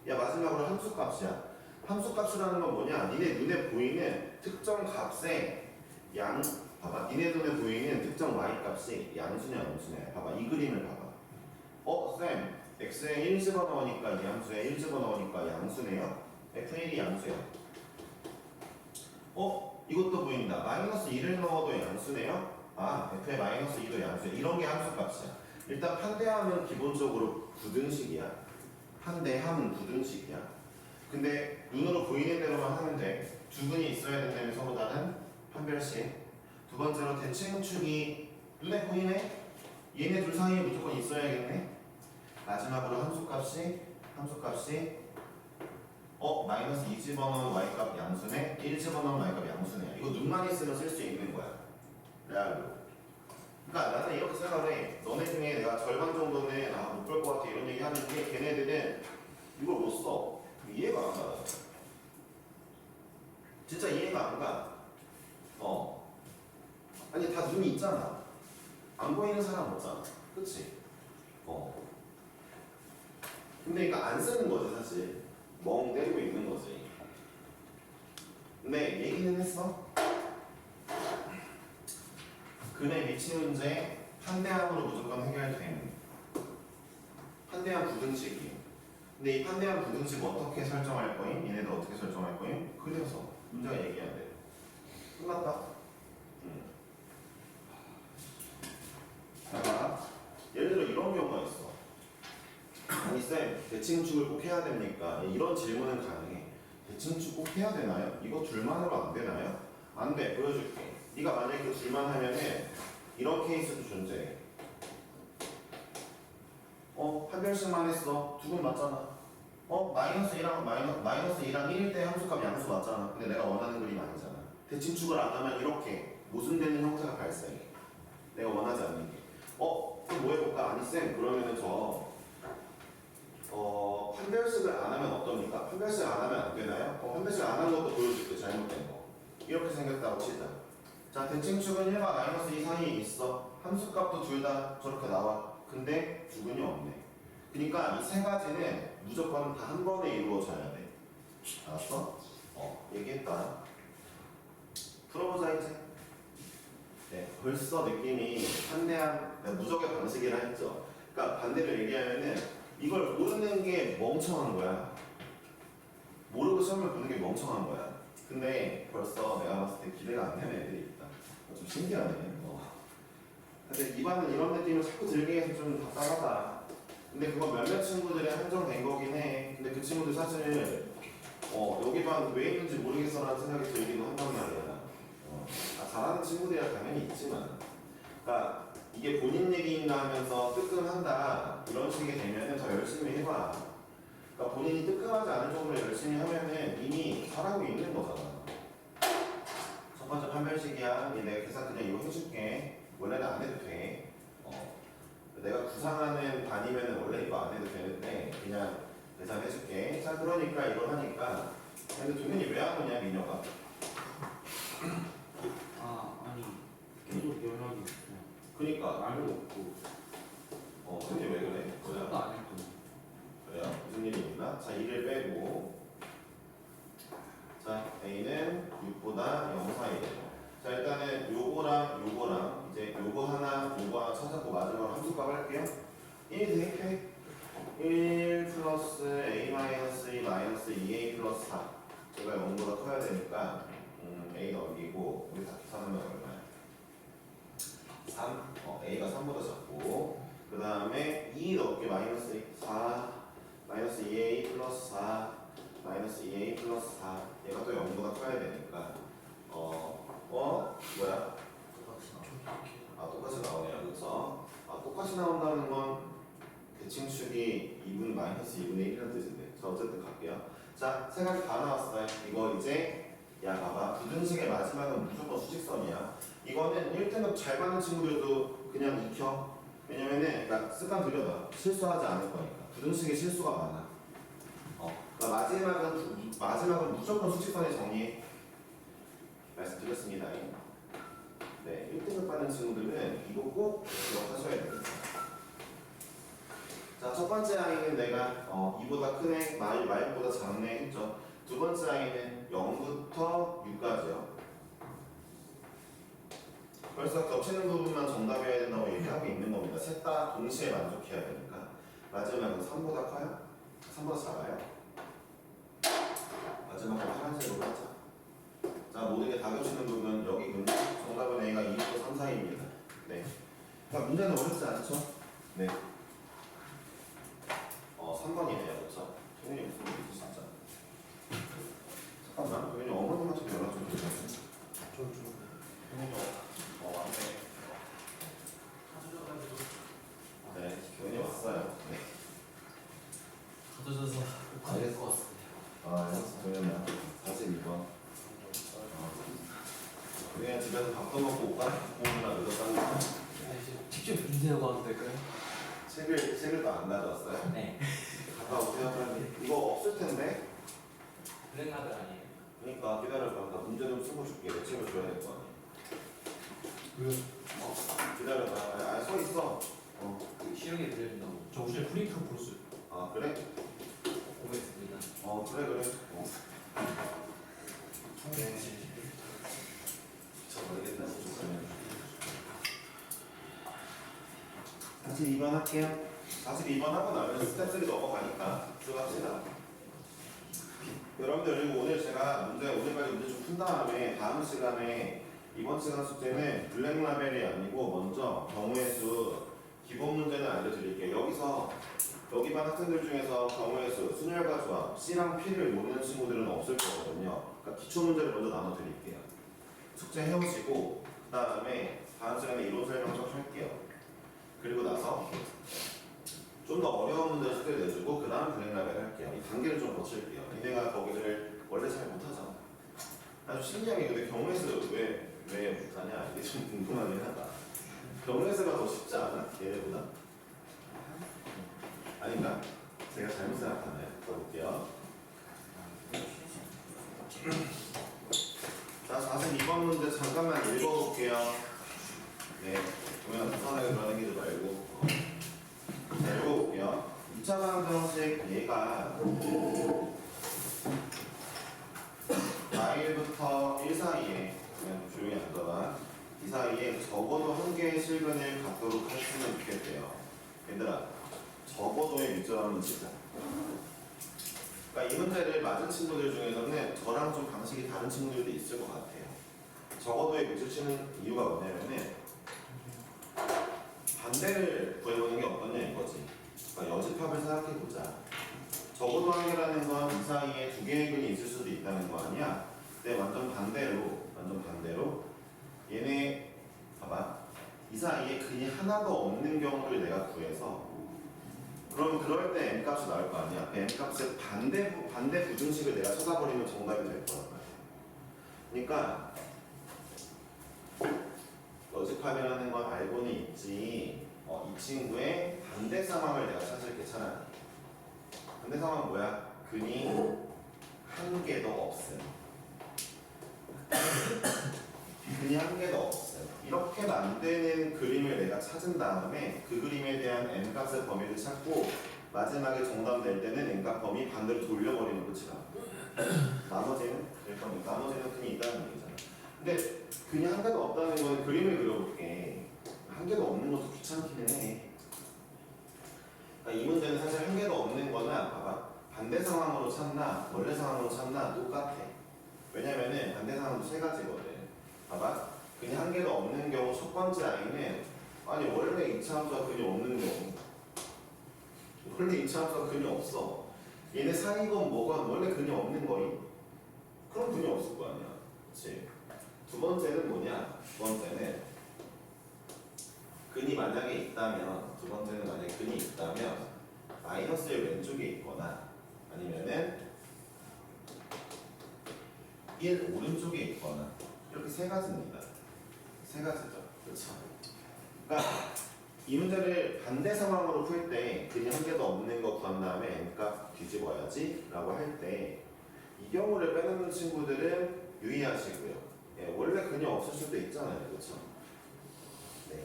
야, 마지막으로 함수값이야. 함수값이라는 건 뭐냐? 니네 눈에 보이는 특정 값의 양, 봐봐. 니네 눈에 보이는 특정 y값이 양수냐 음수냐. 봐봐. 이 그림을 봐봐. 쌤, x에 1 집어넣으니까 이 함수에 1 집어넣으니까 양수네요. f1이 양수야. 이것도 보인다. 마이너스 1을 넣어도 양수네요. f의 마이너스 2도 양수야. 이런 게 함수값이야. 일단 판대함은 기본적으로 부등식이야. 판대함은 부등식이야. 근데 눈으로 보이는 대로만 하면 돼. 두근이 있어야 된다면 서보다는 판별식. 두 번째로 대칭축이 눈에 보이네. 얘네 둘 사이에 무조건 있어야겠네. 마지막으로 함수값이 마이너스 2 집어넣은 y값 양수네, 1 집어넣은 y값 양수네. 이거 눈만 있으면 쓸 수 있는 거야. 레알로. 그러니까 나는 이렇게 생각을 해. 너네 중에 내가 절반 정도는 못 볼 것 같아 이런 얘기 하는데 걔네들은 이걸 못 써. 이해가 안 가. 진짜 이해가 안 가. 아니 다 눈이 있잖아. 안 보이는 사람 없잖아. 그치? 근데 이거 안 쓰는 거지 사실. 멍 때리고 있는 거지. 근데 얘기는 했어. 근의 미치 문제 판대함으로 무조건 해결되는 판대함 부등식이에요. 근데 이 판대함 부등식 어떻게 설정할 거임? 얘네들 어떻게 설정할 거임? 그려서 문제가 얘기해야 돼. 끝났다. 자, 예를 들어 이런 경우가 있어. 아니 쌤, 대칭축을 꼭 해야 됩니까? 이런 질문은 가능해. 대칭축 꼭 해야 되나요? 이거 둘만으로 안 되나요? 안 돼. 보여줄게. 네가 만약에 그 둘만 하면은 이런 케이스도 존재해. 판별식만 했어. 두근 맞잖아. 마이너스 2랑 마이너스 2랑 1일 때 함수값 양수 맞잖아. 근데 내가 원하는 그림 아니잖아. 대칭축을 안 하면 이렇게 모순되는 형태가 발생해. 내가 원하지 않는 게. 그럼 뭐 해볼까? 아니 쌤, 그러면은 판별식을 안 하면 어떻습니까? 판별식 안 하면 안 되나요? 판별식 안 한 것도 보여줄게. 잘못된 거. 이렇게 생겼다고 치자. 자, 대칭축은 1과 마이너스 2 사이에 있어. 함수값도 둘 다 저렇게 나와. 근데 두근이 없네. 그러니까 이 세 가지는 무조건 다 한 번에 이루어져야 돼. 알았어? 얘기했다. 풀어보자 이제. 네, 벌써 느낌이 판대한 무적의 방식이라 했죠. 그러니까 반대로 얘기하면은 이걸 모르는 게 멍청한 거야. 모르고 시험을 보는 게 멍청한 거야. 근데 벌써 내가 봤을 때 기대가 안 되는 애들이 있다. 좀 신기하네. 근데 이반은 이런 느낌을 자꾸 들게 해서 좀 답답하다. 근데 그건 몇몇 친구들에 한정된 거긴 해. 근데 그 친구들 사실 여기 반 왜 있는지 모르겠어라는 생각이 들기도 한단 말이야. 잘하는 친구들이야 당연히 있지만, 그러니까 이게 본인 얘기인가 하면서 뜨끔한다 이런 식이 되면은 더 열심히 해봐. 그러니까 본인이 뜨끔하지 않을 정도로 열심히 하면은 이미 잘하고 있는 거잖아. 첫 번째 판별식이야. 내가 계산 그냥 이거 해줄게. 원래는 안 해도 돼. 내가 구상하는 반이면은 원래 이거 안 해도 되는데 그냥 계산해줄게. 자, 그러니까 이걸 하니까. 근데 동현이 왜 안 오냐, 민혁아? 아니 계속 연락이 있어요. 그니까 말도 없고 동현이 왜 그래? 생각도 안 했고. 그래요? 무슨 일이 있나? 자, 2를 빼고. 자, A는 6보다 0 사이에요. 자, 일단은 요거랑 이제 요거 하나 찾았고 마지막으로 함수값 할게요. 1 대입해. 1 플러스 A 마이너스 2 마이너스 2A 플러스 4. 제가 0보다 커야 되니까 A 넘기고 우리 다 계산하면 얼마야? 3. A가 3보다 작고 그 다음에 2 넣을게. 마이너스 4 마이너스 2A 플러스 4 마이너스 2A 플러스 4. 얘가 또 0보다 커야 되니까 뭐야? 똑같이 나오네요. 그쵸? 똑같이 나온다는 건 대칭축이 2분 마이너스 2분의 1이라는 뜻인데. 자, 어쨌든 갈게요. 자, 세 가지 다 나왔어요. 이거 이제 봐봐. 부등식의 마지막은 무조건 수직선이야. 이거는 1등급 잘 받는 친구들도 그냥 익혀. 왜냐면은 그러니까 습관 들여봐. 실수하지 않을 거니까. 부등식에 실수가 많아. 그러니까 마지막은 무조건 수직선에 정리해. 말씀드렸습니다. 네, 1등급 받는 친구들은 이거 꼭 기억하셔야 됩니다. 자, 첫 번째 아이는 내가 2보다 큰 애, 말보다 작은 애 했죠. 두 번째 아이는 0부터 6까지요. 벌써 겹치는 부분만 정답이어야 된다고 얘기하고 있는 겁니다. 셋 다 동시에 만족해야 되니까. 마지막은 3보다 커요? 3보다 작아요? 마지막은 파란색으로 하자. 자, 모든 게 다 겹치는 부분 여기군요. 정답은 A가 2부터 3 사이입니다. 네. 자, 문제는 어렵지 않죠? 네. 3번이네요. 그렇죠? 동현이 무슨 일이지 진짜? 잠깐만. 동현이 어머님한테 연락 좀 드려야지. 동현이 왔네. 네, 동현이 왔어요. 네. 가져져서 꼭 가야 될 것 같습니다. 알았어. 동현이야. 42번. 그냥 집에서 밥도 먹고 옷 갈아입고 오느라 늦었다는 거. 직접 인쇄하고 와도 될까요? 책을 또 안 가져왔어요? 네. 갔다 오세요, 빨리. 이거 없을 텐데? 블랙라벨 아니에요? 그러니까 기다려봐. 나 문제 좀 쓰고 줄게. 내 책을 줘야 될 거 아니야. 왜요? 기다려봐. 서 있어. 실용에 들려준다고. 저 혹시 프린트 보였어요? 아, 그래? 오겠습니다. 그래. 네. 저 모르겠다. 42번 할게요. 42번 하고 나면 스텝 3 넘어가니까 들어갑시다. 여러분들 그리고 오늘 제가 오늘까지 문제 좀 푼 다음에 다음 시간에 이번 시간 숙제는 블랙라벨이 아니고 먼저 경우의 수 기본 문제는 알려드릴게요. 여기 반 학생들 중에서 경우의 수, 순열과 조합, C랑 P를 모르는 친구들은 없을 거거든요. 그러니까 기초 문제를 먼저 나눠드릴게요. 숙제 해오시고 그 다음에 다음 시간에 이론 설명 좀 할게요. 그리고 나서 좀 더 어려운 문제 숙제 내주고 그 다음 블랙라벨 할게요. 이 단계를 좀 거칠게요. 니네가 거기를 원래 잘 못하잖아. 아주 신기하게 근데 경우의 수 왜 못하냐 이게 좀 궁금하긴 하다. 경우의 수가 더 쉽지 않아? 얘네보다? 아닌가? 제가 잘못 생각하나요? 써볼게요. 자, 42번 문제 잠깐만 읽어볼게요. 네, 그러면 부산하게 돌아다니지 말고 자, 읽어볼게요. 2차 방정식 얘가 4일부터 1 사이에 그냥 조용히 앉아봐. 이 사이에 적어도 한 개의 실근을 갖도록 했으면 좋겠대요. 얘들아, 적어도의 밑줄 한번 치자. 그러니까 이 문제를 맞은 친구들 중에서는 저랑 좀 방식이 다른 친구들도 있을 것 같아요. 적어도의 밑줄 치는 이유가 뭐냐면은 반대를 구해보는 게 어떠냐 이거지. 그러니까 여집합을 생각해보자. 적어도 한 개라는 건 이 사이에 두 개의 근이 있을 수도 있다는 거 아니야? 근데 완전 반대로 얘네 봐봐. 이 사이에 근이 하나도 없는 경우를 내가 구해서 그럼 그럴 때 m 값이 나올 거 아니야? m 값의 반대 부등식을 내가 찾아버리면 정답이 될 거란 말이야. 그러니까 여집합이라는 건 알고는 있지. 이 친구의 반대 상황을 내가 찾을게 차라리. 반대 상황은 뭐야? 근이 한 개도 없음. 근이 한 개도 없음. 이렇게 만드는 그림을 내가 찾은 다음에 그 그림에 대한 n값의 범위를 찾고 마지막에 정답 낼 때는 n값 범위 반대로 돌려버리는 끝이다. 나머지는 될 겁니다. 나머지는 근이 있다는 얘기잖아. 근데 근이 한 개도 없다는 건 그림을 그려볼게. 한 개도 없는 것도 귀찮기는 해. 그러니까 이 문제는 사실 한 개도 없는 거나 봐봐. 반대 상황으로 찾나 원래 상황으로 찾나 똑같아. 왜냐면은 반대 상황도 세 가지거든. 봐봐. 근이 한 개도 없는 경우 첫 번째 아이는 아니 원래 2차 함수가 근이 없는 경우 원래 2차 함수가 근이 없어. 얘네 사이건 뭐건 원래 근이 없는 거임. 그럼 근이 없을 거 아니야. 그치? 두 번째는 뭐냐? 두 번째는 근이 만약에 있다면 두 번째는 만약에 근이 있다면 마이너스의 왼쪽에 있거나 아니면은 1 오른쪽에 있거나 이렇게 세 가지입니다. 세 가지죠. 그렇죠. 그러니까 이 문제를 반대 상황으로 풀 때 근이 한 개도 없는 거 구한 다음에 n값 뒤집어야지 라고 할 때 이 경우를 빼놓는 친구들은 유의하시고요. 예, 원래 근이 없을 수도 있잖아요. 그렇죠. 네.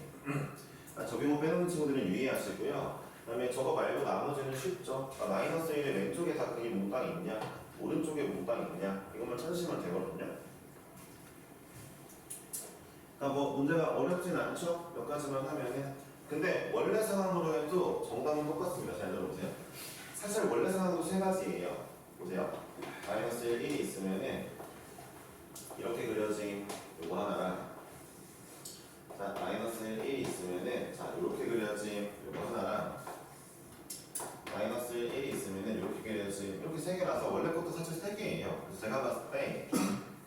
적용을 빼놓는 친구들은 유의하시고요. 그다음에 저거 말고 나머지는 쉽죠. 마이너스 1의 왼쪽에 다 그게 몽땅 있냐, 오른쪽에 몽땅 있냐, 이것만 찾으시면 되거든요. 그러니까 뭐 문제가 어렵진 않죠. 몇 가지만 하면은. 근데 원래 상황으로 해도 정답은 똑같습니다. 잘 들어보세요. 사실 원래 상황도 세 가지예요. 보세요. 마이너스 1, 1이 있으면은 이렇게 그려진 요거 하나랑, 자 마이너스 1, 1이 있으면은 자 이렇게 그려진 요거 하나랑, 마이너스 1, 1이 있으면은 이렇게 그려진 이렇게 세 개라서 원래 것도 사실 세 개예요. 그래서 제가 봤을 때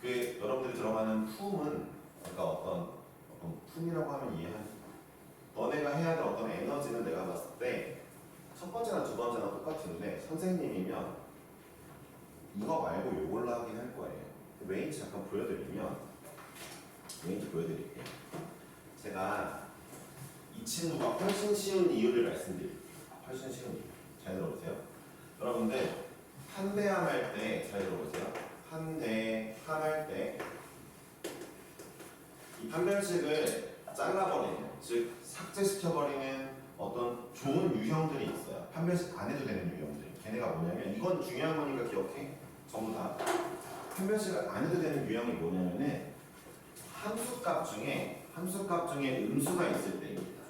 그 여러분들이 들어가는 품은, 그러니까 어떤 품이라고 하면 이해하니? 너네가 해야 될 어떤 에너지는 내가 봤을 때 첫 번째나 두 번째나 똑같은데 선생님이면 이거 말고 요걸로 하긴 할 거예요. 왜인지 잠깐 보여드리면, 왜인지 보여드릴게요. 제가 이 친구가 훨씬 쉬운 이유를 말씀드릴게요. 훨씬 쉬운 이유. 잘 들어보세요. 여러분들 한대함 할 때 잘 들어보세요. 한대함 할 때 이 판별식을 잘라버리는, 즉 삭제시켜버리는 어떤 좋은 유형들이 있어요. 판별식 안 해도 되는 유형들. 걔네가 뭐냐면, 이건 중요한 거니까 기억해. 전부 다. 판별식을 안 해도 되는 유형이 뭐냐면은 함수값 중에 음수가 있을 때입니다.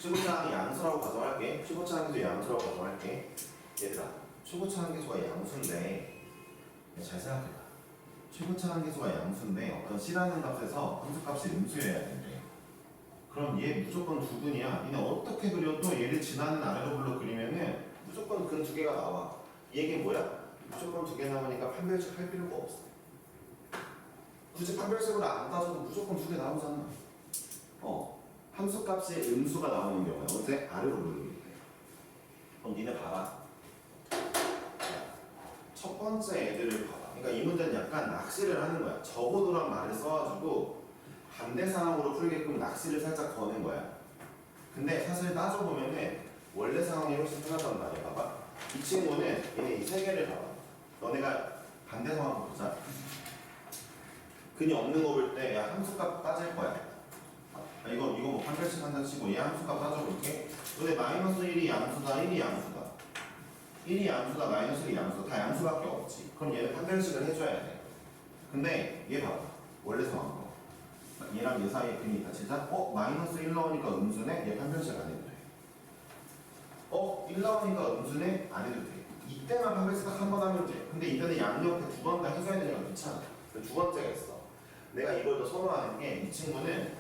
초고차항이 양수라고 가정할게. 초고차항계수 양수라고 가정할게. 얘들아, 초고차항계수가 양수인데 잘 생각해봐. 최고차항계수가 양수인데 어떤 C라는 값에서 함수값이 음수여야 된대. 그럼 얘 무조건 두근이야. 얘는 어떻게 그려도 얘를 지나는 아래로 그리면은 무조건 근 두 개가 나와. 이 얘기는 뭐야? 무조건 두 개 나오니까 판별식 할 필요가 없어. 굳이 판별식으로 안 따져도 무조건 두 개 나오잖아. 함수값이 음수가 나오는 경우야. 어때? 아래로 그리기 때. 그럼 니네 봐봐. 첫 번째 애들을 봐봐. 그러니까 이 문제는 약간 낚시를 하는 거야. 적어도란 말을 써가지고 반대 상황으로 풀게끔 낚시를 살짝 거는 거야. 근데 사실 따져보면은 원래 상황이 훨씬 편하단 말이야. 봐봐. 이 친구는 얘네 이 세 개를 봐봐. 너네가 반대 상황 보자. 근이 없는 거 볼 때 야 함수값 따질 거야. 이거 뭐 판별식 한다 치고 얘 함수값 따져볼게. 너네 마이너스 1이 양수다, 1이 양수다. 1이 양수다, 마이너스 1이 양수다. 다 양수밖에 없지. 그럼 얘는 판별식을 해줘야 돼. 근데 얘 봐봐. 원래 상황. 얘랑 얘 사이에 근이 있다 치자. 마이너스 1 나오니까 음수네? 얘 판별식 안 해도 돼. 1 나오니까 음수네? 안 해도 돼. 이때만 판별식 딱 한 번 하면 돼. 근데 이때는 양옆에 두 번 다 해줘야 되니까 귀찮아. 두 번째가 있어. 내가 이걸 더 선호하는 게, 이 친구는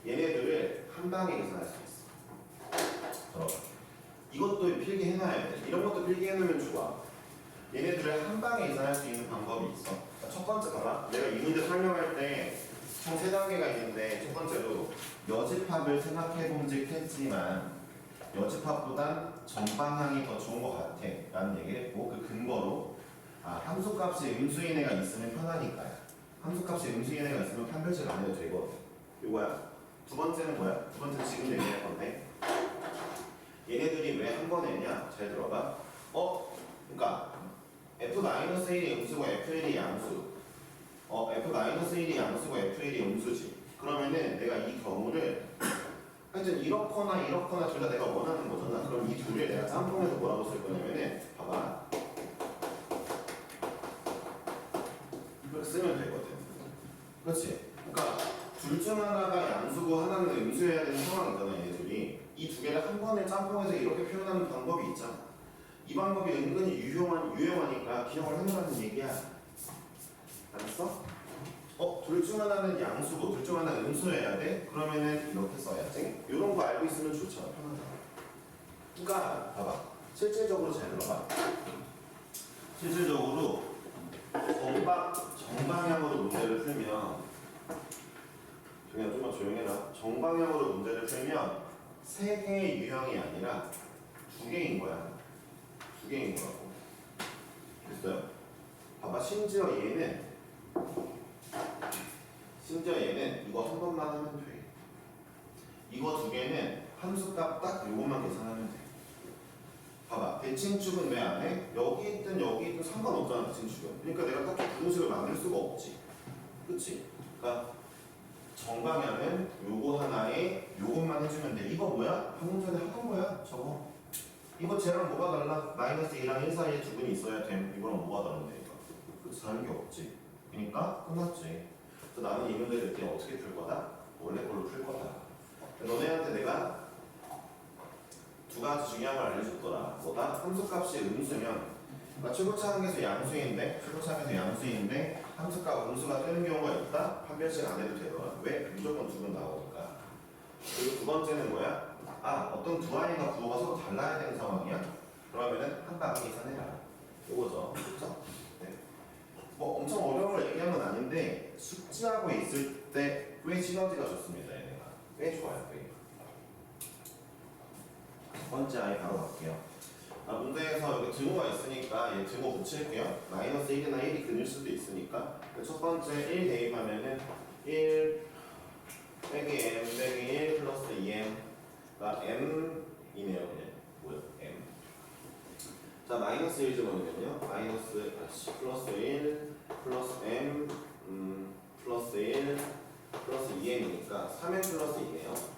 얘네들을 한 방에 계산할 수 있어. 들어봐. 이것도 필기 해놔야 돼. 이런 것도 필기 해놓으면 좋아. 얘네들을 한 방에 계산할 수 있는 방법이 있어. 첫 번째 봐봐. 내가 이 문제 설명할 때 총 3단계가 있는데, 첫 번째로 여집합을 생각해봄직했지만 여집합보단 정방향이 더 좋은 것 같아 라는 얘기를 했고, 그 근거로 함수값이 음수인 애가 있으면 편하니까요. 함수값이 음수인 애가 있으면 판별식 안 해도 되거든. 이거야. 두 번째는 뭐야? 두 번째는 지금 얘기할 건데, 얘네들이 왜 한 번 했냐? 잘 들어봐. 그러니까 F-1이 음수고 F1이 양수. F-1이 양수고 F1이 음수지. 그러면은 내가 이 경우를 하여튼 이렇거나 둘 다 내가 원하는 거잖아. 그럼 이 둘을 내가 짬뽕해서 뭐라고 쓸 거냐면은, 봐봐. 이렇게 쓰면 되거든. 그렇지? 그러니까 둘 중 하나가 양수고 하나는 음수여야 되는 상황이잖아, 얘들이. 이 두 개를 한 번에 짬뽕해서 이렇게 표현하는 방법이 있잖아. 이 방법이 은근히 유용하니까 기억을 해놓으라는 얘기야. 알았어? 둘 중 하나는 양수고 둘 중 하나는 음수여야 돼? 그러면은 이렇게 써야지. 이런 거 알고 있으면 좋잖아. 편하잖아. 그러니까 봐봐. 실질적으로 잘 들어봐. 실질적으로 정방향으로 문제를 풀면, 그냥 좀만 조용해라. 정방향으로 문제를 풀면 세 개의 유형이 아니라 두 개인 거야. 두 개인 거라고. 됐어요? 봐봐. 심지어 얘는 이거 한 번만 하면 돼. 이거 두 개는 함수값 딱 요것만 계산하면 돼. 봐봐. 대칭축은 왜 안 해? 여기 있든 상관없잖아, 대칭축은. 그러니까 내가 딱히 부등식을 만들 수가 없지. 그치? 그러니까 정방향은 요거 하나에 요것만 해주면 돼. 이거 뭐야? 방금 전에 이거 쟤랑 뭐가 달라? 마이너스 2랑 1 사이에 두근이 있어야 됨. 이거랑 뭐가 다른데? 그치, 다른 게 없지. 그러니까 끝났지. 그래서 나는 이 문제를 이때 어떻게 풀 거다? 원래 걸로 풀 거다. 너네한테 내가 두 가지 중요한 걸 알려줬더라. 뭐다? 함수값이 음수면 그러니까 최고차항계수 양수인데 함수값 음수가 뜨는 경우가 있다? 판별식 안 해도 되더라. 왜? 무조건 두근 나오니까. 그리고 두 번째는 뭐야? 아, 어떤 두 아이가 부호가 서로 달라야 되는 상황이야? 그러면은 한 방에 계산해라. 요거죠. 그렇죠? 네. 뭐 엄청 어려운 걸 얘기한 건 아닌데 숙지하고 있을 때 꽤 시너지가 좋습니다. 얘네가 꽤 좋아요. 꽤. 첫 번째 아이 바로 갈게요. 문제에서 여기 등호가 있으니까 얘 등호 붙일게요. 마이너스 1이나 1이 근일 수도 있으니까 첫 번째 1 대입하면은 1 빼기 m 빼기 1 플러스 2m 가 m이네요. 그냥 뭐야? m. 자 마이너스 1 집어넣으면요. 마이너스 플러스 1 플러스 m 플러스 1 플러스 2m이니까 3m 플러스 2네요.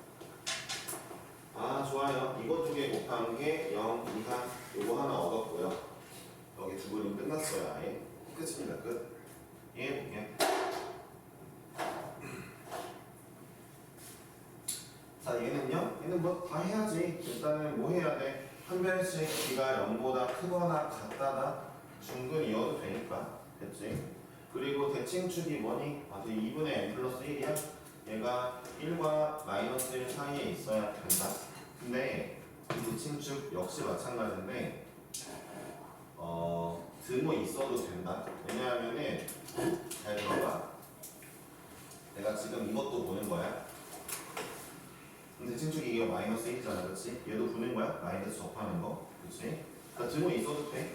아 좋아요. 이거 두 개 곱한 게 0, 2, 3 요거 하나 얻었고요. 여기 두 그림 끝났어요. 아예 끝입니다. 끝. 이해해볼게요. 자 얘는요? 얘는 뭐 다 해야지. 일단은 뭐 해야 돼? 판별식 B가 0보다 크거나 같다나 중근이어도 되니까 됐지? 그리고 대칭축이 뭐니? 아 2분의 n 플러스 1이야? 얘가 1과 마이너스 1 사이에 있어야 된다. 근데 이 대칭축 역시 마찬가지인데 등호 있어도 된다. 왜냐하면은 잘 들어봐. 내가 지금 이것도 보는 거야. 근데 대칭축이 이거 마이너스 1이잖아, 그렇지? 얘도 보는 거야? 마이너스 접하는 거, 그렇지? 그러니까 등호 있어도 돼.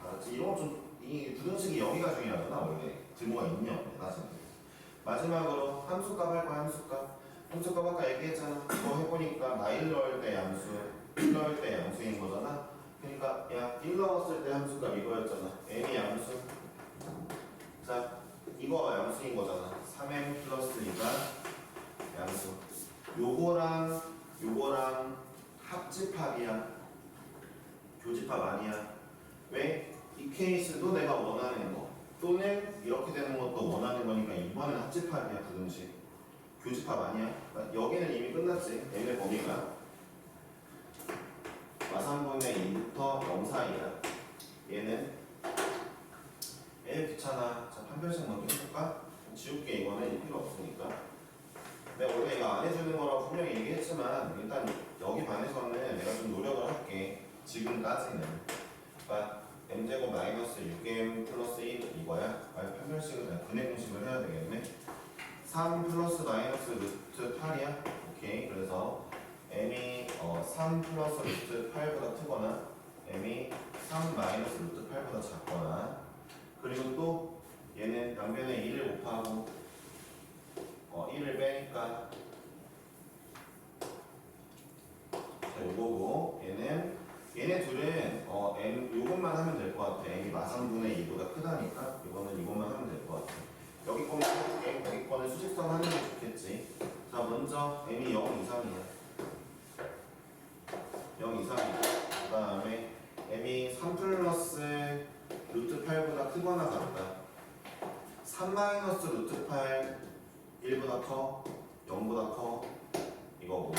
알았지? 이런 이 부등식이 여기가 중요하잖아, 원래. 등호가 있냐, 나중에. 마지막으로 함수값 할 거야, 함수값. 함수값 아까 얘기했잖아. 이거 해보니까 나 1 넣을 때 양수, 1 넣을 때 양수인 거잖아. 그러니까 야, 1 넣었을 때 함수값 이거였잖아. m이 양수. 자, 이거 양수인 거잖아. 3m 플러스 2가 양수. 요거랑 합집합이야. 교집합 아니야. 왜? 이 케이스도 내가 원하는 거 또는 이렇게 되는 것도 원하는 거니까 이번엔 합집합이야. 부등식. 교집합 아니야. 그러니까 여기는 이미 끝났지. m의 범위가 마삼분의 2부터 0 사이야. 얘는 귀찮아. 자 판별식 먼저 해볼까? 지울게. 이거는 필요 없으니까. 내가 원래 이거 안 해주는 거라고 분명히 얘기했지만 일단 여기 반에서는 내가 좀 노력을 할게. 지금까지는. 그러니까 m제곱 마이너스 6m 플러스 1 이거야. 판별식을 그냥 근해 공식을 해야 되겠네. 3 플러스 마이너스 루트 8이야. 오케이. 그래서 m이 3 플러스 루트 8보다 크거나 m이 3 마이너스 루트 8보다 작거나 그리고 또 얘는 양변에 1을 곱하고 1을 빼니까 자 요거고 얘네 둘은 m 요것만 하면 될 것 같아. m이 마삼분의 2보다 크다니까 이거는 이것만 하면 될 것 같아. 여기 거는 해볼게. 여기 거는 수직선 하는 게 좋겠지. 자 먼저 m이 0 이상이야. 0 이상이고 그 다음에 m이 3 플러스 루트 8보다 크거나 같다. 3 마이너스 루트 8 1보다 커? 0보다 커? 이거고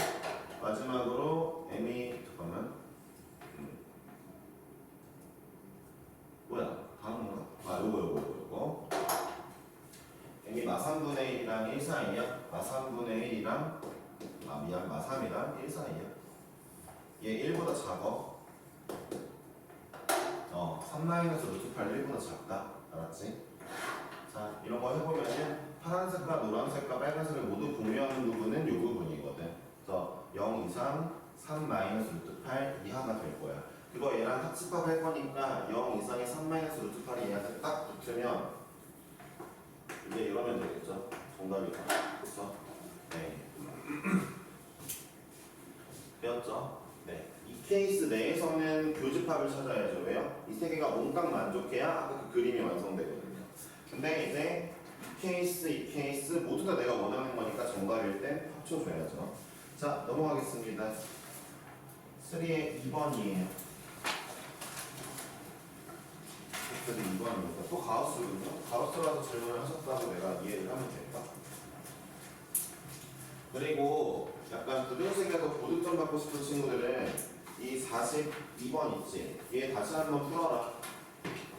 마지막으로 m이 잠깐만 뭐야 다음 건가? 아 요거 m이 마삼분의 1이랑 1 사이야. 마삼분의 1이랑 마삼이랑 1 사이야. 얘 1보다 작어. 3 마이너스 루트 8 1보다 작다. 알았지? 자 이런 거 해보면은 파란색과 노란색과 빨간색을 모두 공유하는 부분은 이 부분이거든. 그래서 0 이상 3 마이너스 루트 8 이하가 될 거야. 그거 얘랑 합집합 할 거니까 0 이상의 3 마이너스 루트 8이 얘한테 딱 붙으면 이제 이러면 되겠죠. 정답이다. 그렇죠? 네. 되었죠? 네. 이 케이스 내에서는 교집합을 찾아야죠. 왜요? 이 세 개가 몽땅 만족해야 아까 그 그림이 완성되거든요. 근데 이제 이 케이스 모두 다 내가 원하는 거니까 정답일 때 합쳐줘야죠. 자 넘어가겠습니다. 3의 2번이에요. 그래서 2번입니다. 또 가우스군요. 가우스라서 질문을 하셨다고 내가 이해를 하면 될까? 그리고 약간 부등식에서 고득점 받고 싶은 친구들은 이 42번 있지? 얘 다시 한번 풀어라.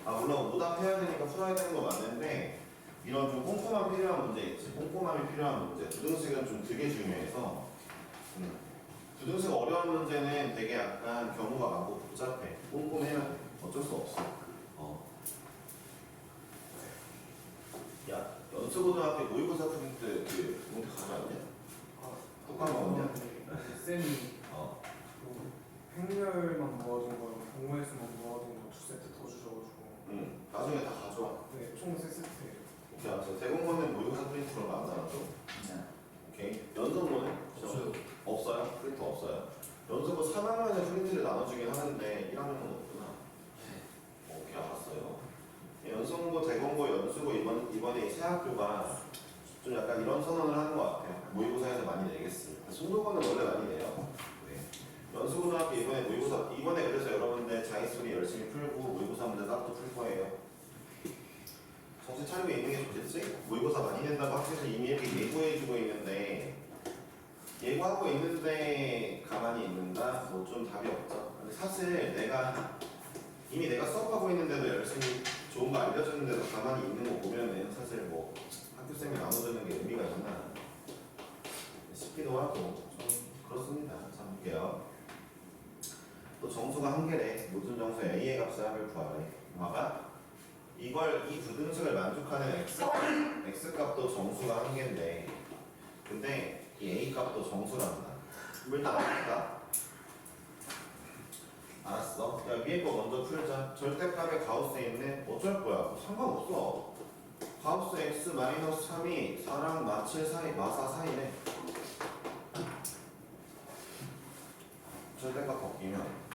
아 물론 오답해야 되니까 풀어야 되는 거 맞는데 이런 좀 꼼꼼함 필요한 문제 있지? 꼼꼼함이 필요한 문제. 부등식은 좀 되게 중요해서 부등식 어려운 문제는 되게 약간 경우가 많고 복잡해. 꼼꼼해야 돼. 어쩔 수 없어. 야, 연수고등학교 모의고사 프린트 그 문제 가져왔냐? 똑같은 거 없냐? 쌤이 어. 그 행렬만 모아둔 거랑 동호회 수만 모아둔 거 2세트 더 주셔가지고 응. 나중에 다 가져와. 네, 총 3세트예요. 오케이, 알았어. 대공고는 모의고사 프린트로 만들어줘. 오케이. 연수고는? 없어요. 없어요? 프린트 없어요? 연수고 3학년에 프린트를 나눠주긴 하는데 1학년은 없구나. 오케이, 알았어요. 연수고, 대공고, 연수고 이번에 이 세 학교가 좀 약간 이런 선언을 하는 것 같아요. 모의고사에서 많이 내겠습니다. 송도고는 원래 많이 내요. 네. 연수고등학교 이번에 모의고사 이번에 그래서 여러분들 자기소리 열심히 풀고 모의고사 문제 딱또 풀 거예요. 정신 차리고 있는 게 좋겠지? 모의고사 많이 낸다고 학교에서 이미 이렇게 예고해주고 있는데 예고하고 있는데 가만히 있는다? 뭐 좀 답이 없죠. 근데 사실 이미 내가 수업하고 있는데도 열심히 좋은 거 알려주는데도 가만히 있는 거 보면은 사실 뭐 학교쌤이 나눠주는 게 의미가 있나 싶기도 하고 좀 그렇습니다. 자 볼게요. 또 정수가 한 개래. 모든 정수 A의 값의 합을 구하래. 봐봐. 이 부등식을 만족하는 X 값도 정수가 한 개인데 근데 이 A 값도 정수란다. 그럼 일단 알았다. 알았어. 야 위에 거 먼저 풀자. 절대값의 가우스에 있네. 어쩔 거야? 상관없어. 가우스 X 마이너스 3이 4랑 마7 사이, 마4 사이네. 절대값 바뀌면